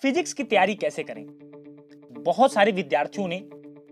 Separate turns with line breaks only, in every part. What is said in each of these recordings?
Physics की तैयारी कैसे करें। बहुत सारे विद्यार्थियों ने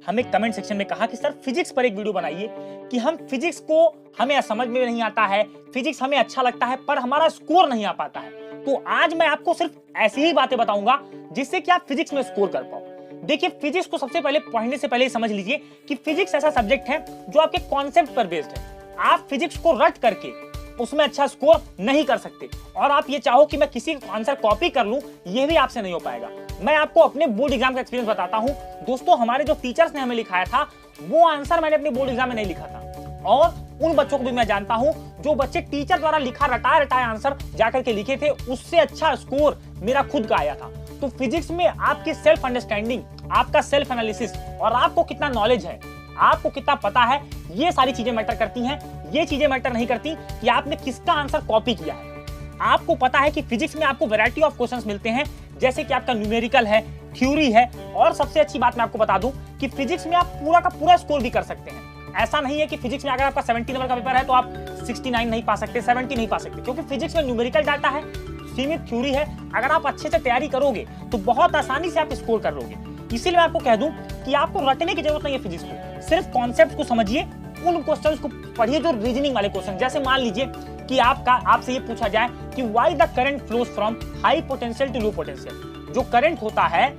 हमें कमेंट सेक्शन में कहा कि सर फिजिक्स पर एक वीडियो बनाइए कि हम फिजिक्स को हमें समझ में नहीं आता है, फिजिक्स हमें अच्छा लगता है पर हमारा स्कोर नहीं आ पाता है। तो आज मैं आपको सिर्फ ऐसी ही बातें बताऊंगा जिससे कि आप फिजिक्स में स्कोर कर पाओ। देखिए, फिजिक्स को सबसे पहले पढ़ने से पहले समझ लीजिए कि फिजिक्स ऐसा सब्जेक्ट है जो आपके कॉन्सेप्ट पर बेस्ड है। आप फिजिक्स को रट करके उसमें अच्छा स्कोर नहीं कर सकते और आप ये चाहो कि मैं किसी आंसर कॉपी कर लूं, ये भी आपसे नहीं हो पाएगा। मैं आपको अपने बोर्ड एग्जाम का एक्सपीरियंस बताता हूं। दोस्तों, हमारे जो टीचर्स ने हमें लिखाया था वो आंसर मैंने अपने बोर्ड एग्जाम में नहीं लिखा था और उन बच्चों को भी मैं जानता हूं जो बच्चे टीचर द्वारा लिखा रटाया आंसर जाकर के लिखे थे, उससे अच्छा स्कोर मेरा खुद का आया था। तो फिजिक्स में आपकी सेल्फ अंडरस्टैंडिंग, आपका सेल्फ एनालिसिस और आपको कितना नॉलेज है, आपको कितना पता है, ये सारी चीजें मैटर करती हैं। ये चीजें मैटर नहीं करती कि आपने किसका आंसर कॉपी किया है। आपको पता है कि फिजिक्स में आपको वैरायटी ऑफ क्वेश्चंस मिलते हैं, जैसे कि आपका न्यूमेरिकल है, थ्योरी है और सबसे अच्छी बात मैं आपको बता दूं कि फिजिक्स में आप पूरा का पूरा स्कोर भी कर सकते हैं। ऐसा नहीं है कि फिजिक्स में अगर आपका 70 नंबर का पेपर है तो आप 69 नहीं पा सकते, 70 नहीं पा सकते, क्योंकि फिजिक्स में न्यूमेरिकल डाटा है, सीमित थ्योरी है। अगर आप अच्छे से तैयारी करोगे तो बहुत आसानी से आप स्कोर कर लोगे। इसीलिए मैं आपको कह दूं कि आपको रटने की जरूरत नहीं है फिजिक्स को, सिर्फ कॉन्सेप्ट को समझिए, उन क्वेश्चंस को पढ़िए जो रीजनिंग वाले क्वेश्चन। जैसे मान लीजिए कि आपसे ये पूछा जाए कि why the current flows from high potential to low potential. जो करंट होता है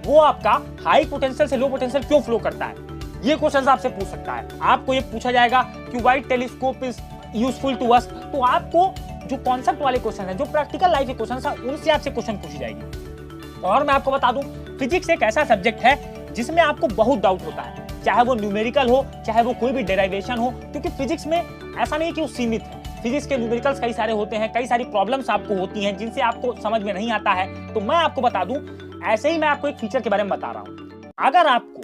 वो आपका हाई पोटेंशियल से लो पोटेंशियल क्यों फ्लो करता है, ये क्वेश्चन आपसे पूछ सकता है। आपको ये पूछा जाएगा कि why telescope is useful to us. तो आपको जो कॉन्सेप्ट वाले क्वेश्चन है, जो प्रैक्टिकल लाइफ के क्वेश्चन है, उनसे आपसे क्वेश्चन पूछी जाएगी। और मैं आपको बता दूं, फिजिक्स एक ऐसा सब्जेक्ट है जिसमें आपको बहुत डाउट होता है, चाहे वो न्यूमेरिकल हो, चाहे वो कोई भी डेरिवेशन हो, क्योंकि फिजिक्स में ऐसा नहीं है कि वो सीमित है। फिजिक्स के न्यूमेरिकल्स कई सारे होते हैं, कई सारी प्रॉब्लम्स आपको होती हैं जिनसे आपको समझ में नहीं आता है। तो मैं आपको बता दूं, ऐसे ही मैं आपको एक फीचर के बारे में बता रहा हूं। अगर आपको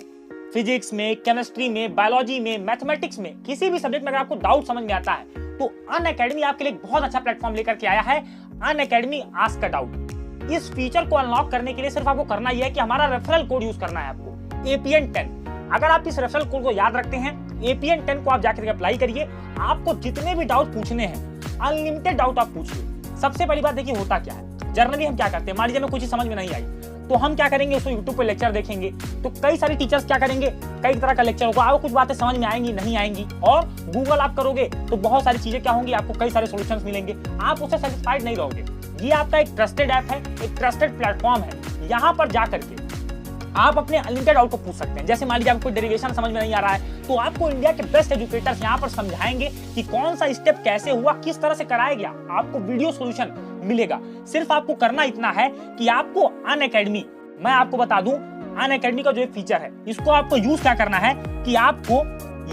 फिजिक्स में, केमिस्ट्री में, बायोलॉजी में, मैथमेटिक्स में, किसी भी सब्जेक्ट में अगर आपको डाउट समझ में आता है तो अनअकैडमी आपके लिए बहुत अच्छा प्लेटफॉर्म लेकर के आया है, अनअकैडमी आस्क अ डाउट। इस फीचर को अनलॉक करने के लिए सिर्फ आपको करना यह है कि हमारा रेफरल कोड यूज करना है आपको, APN 10। अगर आप इस रेफरल कोड को याद रखते हैं, APN 10 को आप जाकर के अप्लाई करिए। आपको जितने भी डाउट पूछने हैं, अनलिमिटेड डाउट आप पूछिए। सबसे पहली बात देखिए होता क्या है, जनरली हम क्या करते हैं, मान लीजिए हमें कुछ समझ में नहीं आई तो हम क्या करेंगे, उसको यूट्यूब पे लेक्चर देखेंगे। तो कई सारी टीचर्स क्या करेंगे, कई तरह का लेक्चर होगा, आपको कुछ बातें समझ में आएंगी नहीं आएंगी, और गूगल आप करोगे तो बहुत सारी चीजें क्या होंगी, आपको कई सारे सॉल्यूशंस मिलेंगे, आप उससे सेटिस्फाइड नहीं रहोगे। ये आपका एक ट्रस्टेड ऐप है, एक ट्रस्टेड प्लेटफॉर्म है। यहाँ पर जाकर के आप अपने अनलिमिटेड डाउट को पूछ सकते हैं। जैसे मान लीजिए आपको कोई डेरिवेशन समझ में नहीं आ रहा है तो आपको इंडिया के बेस्ट एजुकेटर्स यहाँ पर समझाएंगे कि कौन सा स्टेप कैसे हुआ, किस तरह से कराया गया, आपको वीडियो सॉल्यूशन मिलेगा। सिर्फ आपको करना इतना है कि आपको अनअकैडमी, मैं आपको बता दूं, अनअकैडमी का जो फीचर है इसको आपको यूज क्या करना है कि आपको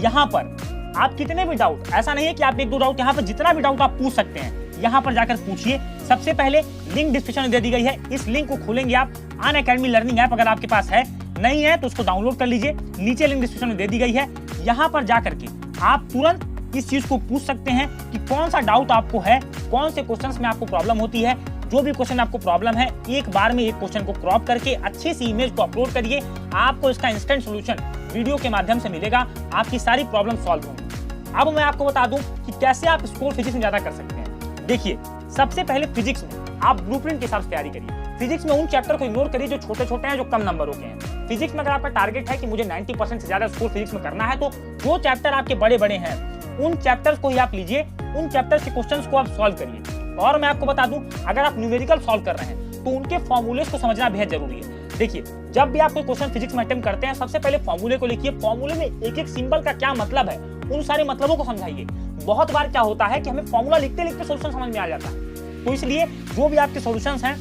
यहाँ पर आप कितने भी डाउट, ऐसा नहीं है कि आप एक दो डाउट, यहाँ पर जितना भी डाउट आप पूछ सकते हैं यहाँ पर जाकर पूछिए। सबसे पहले लिंक डिस्क्रिप्शन में दे दी गई है, इस लिंक को खोलेंगे आप। अनअकैडमी लर्निंग ऐप अगर आपके पास है, नहीं है तो उसको डाउनलोड कर लीजिए, नीचे लिंक डिस्क्रिप्शन में दे दी गई है। यहाँ पर जाकर के आप तुरंत इस चीज को पूछ सकते हैं कि कौन सा डाउट आपको है, कौन से क्वेश्चंस में आपको प्रॉब्लम होती है। जो भी क्वेश्चन आपको प्रॉब्लम है, एक बार में एक क्वेश्चन को क्रॉप करके अच्छी सी इमेज को अपलोड करिए, आपको इसका इंस्टेंट सॉल्यूशन वीडियो के माध्यम से मिलेगा, आपकी सारी प्रॉब्लम सॉल्व होंगी। अब मैं आपको बता दूं कि कैसे आप स्कोर फिजिक्स में ज्यादा कर सकते हैं। देखिए, सबसे पहले फिजिक्स में आप ब्लूप्रिंट के हिसाब से तैयारी करिए। फिजिक्स में उन चैप्टर को इग्नोर करिए जो छोटे छोटे हैं, जो कम नंबरों के हैं। फिजिक्स में अगर आपका टारगेट है कि मुझे 90% से ज्यादा स्कोर फिजिक्स में करना है तो जो चैप्टर आपके बड़े बड़े हैं उन चैप्टर्स को ही आप लीजिए, उन चैप्टर्स के क्वेश्चंस को आप सॉल्व करिए। और मैं आपको बता दूं, अगर आप न्यूमेरिकल सॉल्व कर रहे हैं तो उनके फॉर्मूलेस को समझना बेहद जरूरी है। देखिए, जब भी आप कोई क्वेश्चन फिजिक्स में अटेम्प्ट करते हैं, सबसे पहले फॉर्मूले को लिखिए। फॉर्मूले में एक एक सिंबल का क्या मतलब है, उन सारे मतलबों को समझाइए। बहुत बार क्या होता है कि हमें फॉर्मूला लिखते लिखते सॉल्यूशन समझ में आ जाता है। तो इसलिए जो भी आपके सॉल्यूशंस हैं,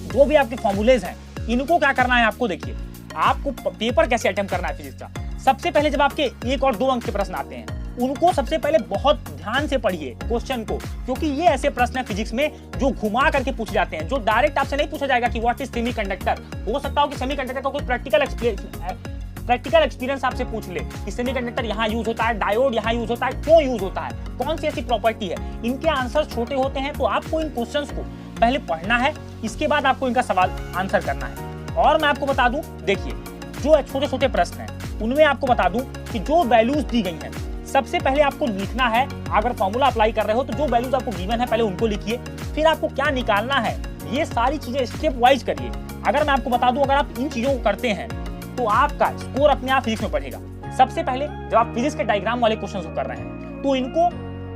जो भी आपके फॉर्मूलेज हैं, इनको क्या करना है आपको, देखिए आपको पेपर कैसे अटेम्प्ट करना है फिजिक्स का। सबसे पहले जब आपके 1 और 2 अंक के प्रश्न आते हैं, उनको सबसे पहले बहुत ध्यान से पढ़िए क्वेश्चन को, क्योंकि ये ऐसे प्रश्न है फिजिक्स में जो घुमा करके पूछे जाते हैं, जो डायरेक्ट आपसे नहीं पूछा जाएगा कि व्हाट इज सेमीकंडक्टर। हो सकता हो कि सेमीकंडक्टर का कोई प्रैक्टिकल एक्सपीरियंस आपसे पूछ ले कि सेमीकंडक्टर यहाँ यूज होता है, डायोड यहाँ यूज होता है, क्यों यूज होता है, कौन सी ऐसी प्रॉपर्टी है। इनके आंसर छोटे होते हैं, तो आपको इन क्वेश्चंस को पहले पढ़ना है, इसके बाद आपको इनका सवाल आंसर करना है। और मैं आपको बता दूं, देखिए जो छोटे छोटे प्रश्न हैं उनमें आपको बता दूं कि जो वैल्यूज दी गई हैं, सबसे पहले आपको लिखना है। अगर फॉर्मूला अप्लाई कर रहे हो तो जो वैल्यूज आपको गिवन है पहले उनको लिखिए, फिर आपको क्या निकालना है ये सारी चीजें स्टेप वाइज करिए। अगर मैं आपको बता दूं, अगर आप इन चीजों को करते हैं तो आपका स्कोर अपने आप फिजिक्स में बढ़ेगा। सबसे पहले जब आप फिजिक्स के डायग्राम वाले क्वेश्चन को कर रहे हैं तो इनको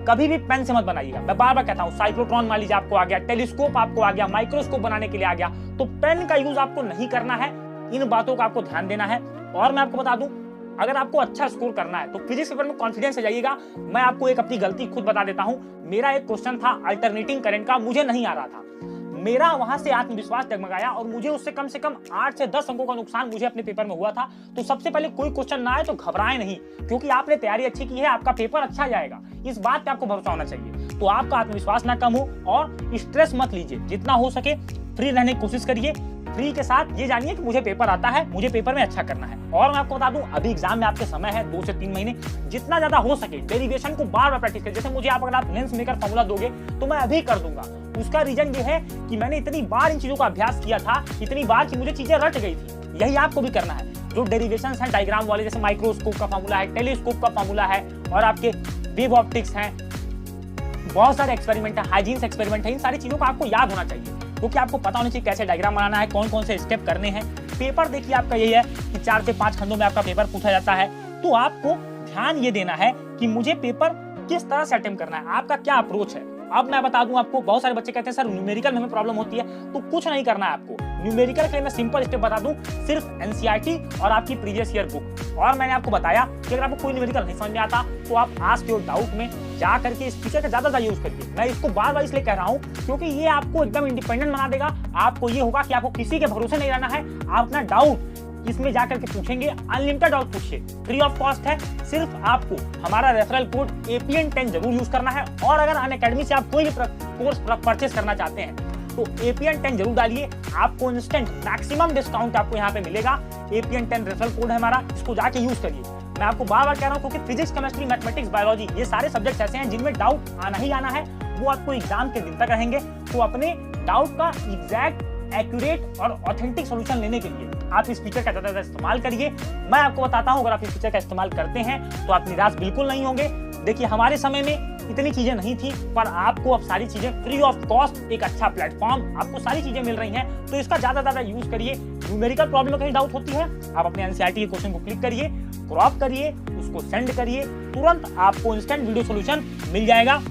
कभी भी पेन से मत बनाइएगा। मैं बार बार कहता हूं, साइक्लोट्रॉन मान लीजिए आपको आ गया, टेलीस्कोप आपको आ गया, माइक्रोस्कोप बनाने के लिए आ गया, तो पेन का यूज आपको नहीं करना है। इन बातों का आपको ध्यान देना है। और मैं आपको बता दूं, अगर आपको अच्छा स्कोर करना है तो फिजिक्स पेपर में कॉन्फिडेंस से जाइएगा। मैं आपको एक अपनी गलती खुद बता देता हूं। मेरा एक क्वेश्चन था अल्टरनेटिंग करंट का, मुझे नहीं आ रहा था। मेरा वहां से आत्मविश्वास डगमगाया और मुझे उससे कम से कम 8 से 10 अंकों का नुकसान मुझे अपने पेपर में हुआ था। तो सबसे पहले कोई क्वेश्चन ना आए तो घबराएं नहीं, क्योंकि आपने तैयारी अच्छी की है, आपका पेपर अच्छा जाएगा। इस बात पे आपको भरोसा होना चाहिए। तो आपका आत्मविश्वास ना कम हो और स्ट्रेस मत लीजिए। जितना हो सके फ्री रहने की कोशिश करिए। फ्री के साथ ये जानिए कि मुझे पेपर आता है, मुझे पेपर में अच्छा करना है। और मैं आपको बता दूं, अभी एग्जाम में आपके समय है 2 से 3 महीने। जितना ज्यादा हो सके डेरिवेशन को बार बार प्रैक्टिस करिए। जैसे मुझे अगर आप लेंस मेकर फॉर्मूला दोगे तो मैं अभी कर दूंगा। उसका रीजन ये है कि मैंने इतनी बार इन चीजों का अभ्यास किया था, इतनी बार कि मुझे चीजें रट गई थी। यही आपको भी करना है। जो डेरिवेशंस हैं डायग्राम वाले, जैसे माइक्रोस्कोप का फॉर्मूला है, टेलीस्कोप का फॉर्मूला है, और आपके वेव ऑप्टिक्स हैं, बहुत सारे एक्सपेरिमेंट है, हाइजीन्स एक्सपेरिमेंट है, इन सारी चीजों का आपको याद होना चाहिए। क्योंकि आपको पता होना चाहिए कैसे डायग्राम बनाना है, कौन कौन से स्टेप करने हैं। पेपर देखिए आपका यही है कि 4 से 5 खंडों में आपका पेपर पूछा जाता है। तो आपको ध्यान ये देना है कि मुझे पेपर किस तरह से अटेम्प्ट करना है, आपका क्या अप्रोच है। अब मैं बता दूं आपको, बहुत सारे बच्चे कहते हैं सर न्यूमेरिकल में हमें प्रॉब्लम होती है। तो कुछ नहीं करना है आपको। न्यूमेरिकल के लिए मैं सिंपल स्टेप बता दूं, सिर्फ एनसीईआरटी और आपकी प्रीवियस ईयर बुक। और मैंने आपको बताया कि अगर आपको कोई न्यूमेरिकल नहीं समझ में आता तो आप आस्क योर डाउट में जा करके इस फीचर का ज्यादा यूज करिए। मैं इसको बार बार इसलिए कह रहा हूं क्योंकि ये आपको एकदम इंडिपेंडेंट बना देगा। आपको ये होगा कि आपको किसी के भरोसे नहीं रहना है। आप अपना डाउट इसमें जाकर के पूछेंगे, अनलिमिटेड डाउट पूछिए, फ्री ऑफ कॉस्ट है। सिर्फ आपको हमारा रेफरल कोड APN10 जरूर यूज करना है। और अगर अनअकैडमी से आप कोई भी कोर्स परचेस करना चाहते हैं तो APN10 जरूर डालिए। आपको इंस्टेंट मैक्सिमम डिस्काउंट आपको यहाँ पे मिलेगा। APN10 रेफरल कोड है हमारा, इसको जाके यूज करिए। मैं आपको बार बार कह रहा हूँ क्योंकि फिजिक्स, केमिस्ट्री, मैथमेटिक्स, बायोलॉजी ये सारे सब्जेक्ट्स ऐसे हैं जिनमें डाउट आना ही आना है। वो आपको एग्जाम के दिन तक रहेंगे। तो अपने डाउट का एग्जैक्ट, एक्यूरेट और ऑथेंटिक सॉल्यूशन लेने के लिए आप इस फीचर का ज्यादा इस्तेमाल करिए। मैं आपको बताता हूं, अगर आप इस फीचर का इस्तेमाल करते हैं तो आप निराश बिल्कुल नहीं होंगे। देखिए, हमारे समय में इतनी चीजें नहीं थी, पर आपको अब सारी चीजें फ्री ऑफ कॉस्ट, एक अच्छा प्लेटफॉर्म, आपको सारी चीजें मिल रही हैं। तो इसका ज्यादा यूज करिए। न्यूमेरिकल प्रॉब्लम में कहीं डाउट होती है, आप अपने एनसीईआरटी के क्वेश्चन को क्लिक करिए, क्रॉप करिए, उसको सेंड करिए, तुरंत आपको इंस्टेंट वीडियो सॉल्यूशन मिल जाएगा।